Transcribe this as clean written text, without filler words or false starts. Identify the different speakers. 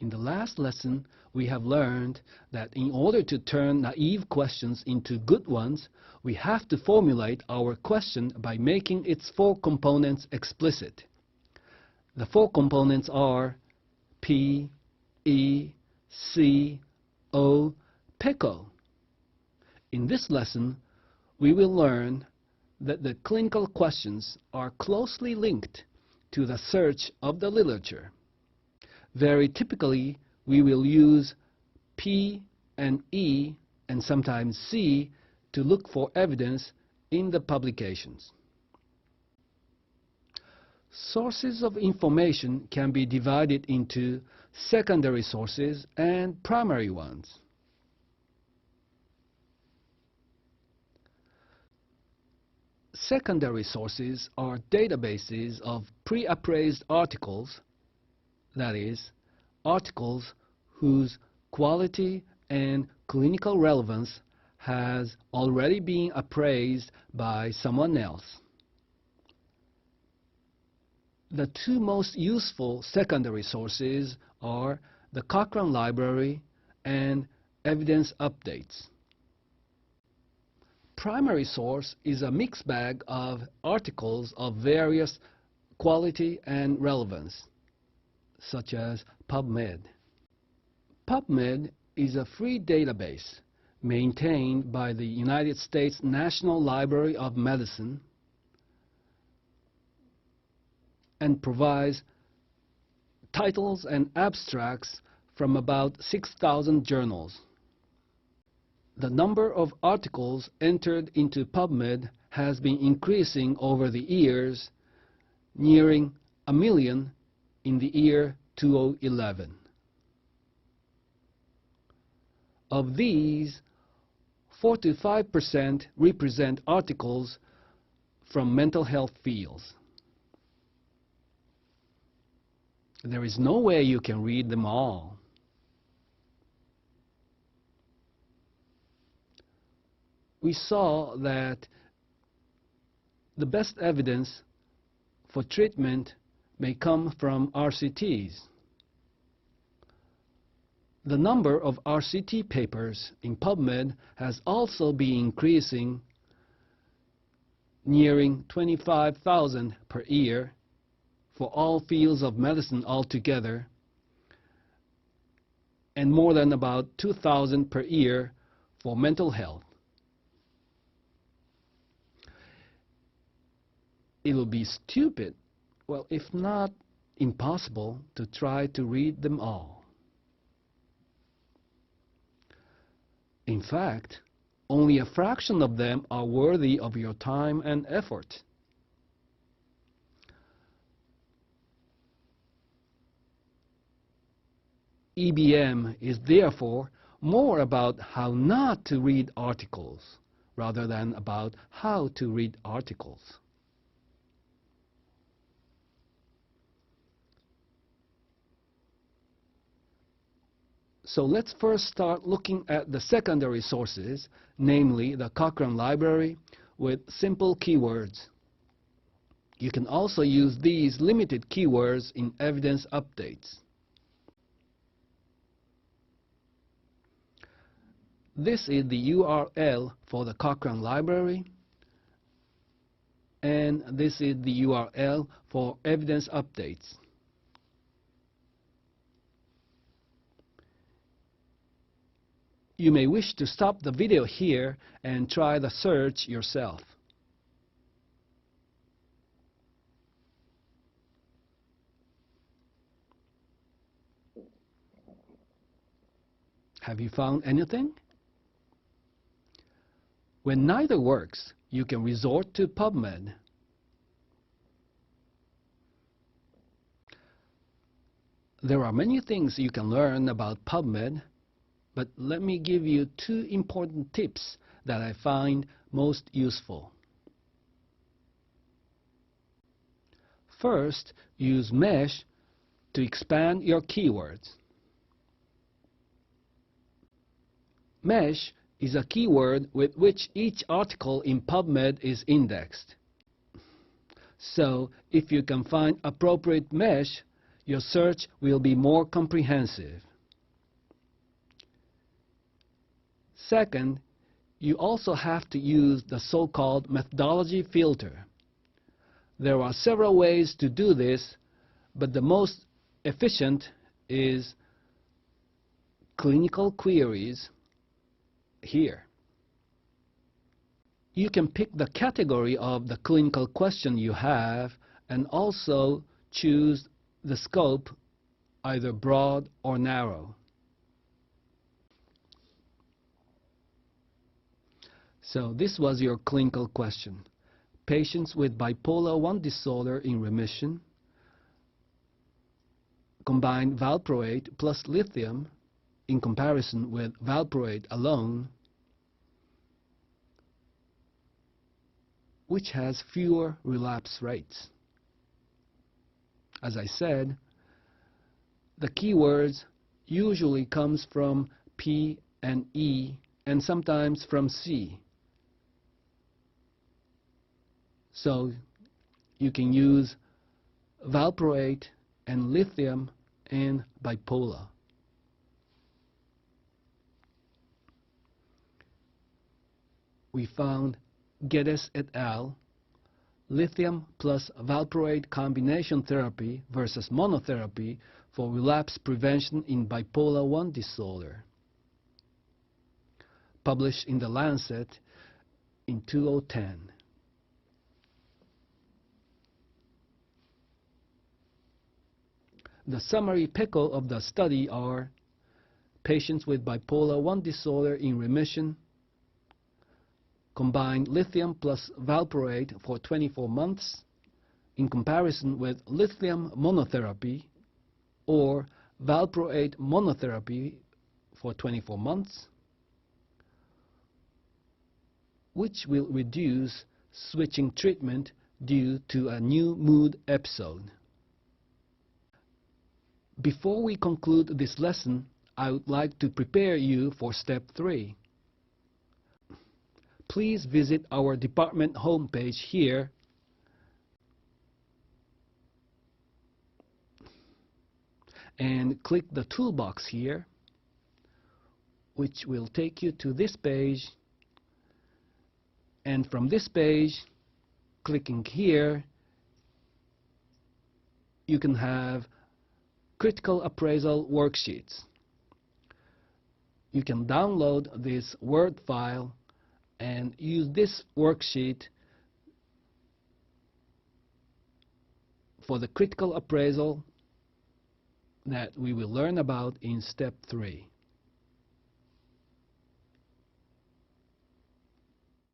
Speaker 1: In the last lesson, we have learned that in order to turn naive questions into good ones, we have to formulate our question by making its four components explicit. The four components are P, E, C, O, PECO. In this lesson, we will learn that the clinical questions are closely linked to the search of the literature. Very typically, we will use P and E and sometimes C to look for evidence in the publications. Sources of information can be divided into secondary sources and primary ones. Secondary sources are databases of pre-appraised articles, that is, articles whose quality and clinical relevance has already been appraised by someone else. The two most useful secondary sources are the Cochrane Library and evidence updates. Primary source is a mixed bag of articles of various quality and relevance, such as PubMed. PubMed is a free database maintained by the United States National Library of Medicine and provides titles and abstracts from about 6,000 journals. The number of articles entered into PubMed has been increasing over the years, nearing 1 million in the year 2011. Of these, 4 to 5% represent articles from mental health fields. There is no way you can read them all. We saw that the best evidence for treatment may come from RCTs. The number of RCT papers in PubMed has also been increasing, nearing 25,000 per year for all fields of medicine altogether, and more than about 2,000 per year for mental health. It will be stupid, well, if not impossible, to try to read them all. In fact, only a fraction of them are worthy of your time and effort. EBM is therefore more about how not to read articles rather than about how to read articles. So let's first start looking at the secondary sources, namely the Cochrane Library, with simple keywords. You can also use these limited keywords in evidence updates. This is the URL for the Cochrane Library, and this is the URL for evidence updates. You may wish to stop the video here and try the search yourself. Have you found anything? When neither works, you can resort to PubMed. There are many things you can learn about PubMed, but let me give you two important tips that I find most useful. First, use mesh to expand your keywords. Mesh is a keyword with which each article in PubMed is indexed. So, if you can find appropriate mesh, your search will be more comprehensive. Second, you also have to use the so-called methodology filter. There are several ways to do this, but the most efficient is clinical queries here. You can pick the category of the clinical question you have and also choose the scope, either broad or narrow. So this was your clinical question. Patients with bipolar I disorder in remission, combined valproate plus lithium in comparison with valproate alone, which has fewer relapse rates. As I said, the keywords usually comes from P and E and sometimes from C. So you can use valproate and lithium and bipolar. We found Geddes et al. Lithium plus valproate combination therapy versus monotherapy for relapse prevention in bipolar I disorder, published in The Lancet in 2010. The summary PICO of the study are patients with bipolar I disorder in remission, combined lithium plus valproate for 24 months in comparison with lithium monotherapy or valproate monotherapy for 24 months, which will reduce switching treatment due to a new mood episode. Before we conclude this lesson, I would like to prepare you for step 3. Please visit our department homepage here and click the toolbox here, which will take you to this page, and from this page, clicking here, you can have critical appraisal worksheets. You can download this Word file and use this worksheet for the critical appraisal that we will learn about in step 3.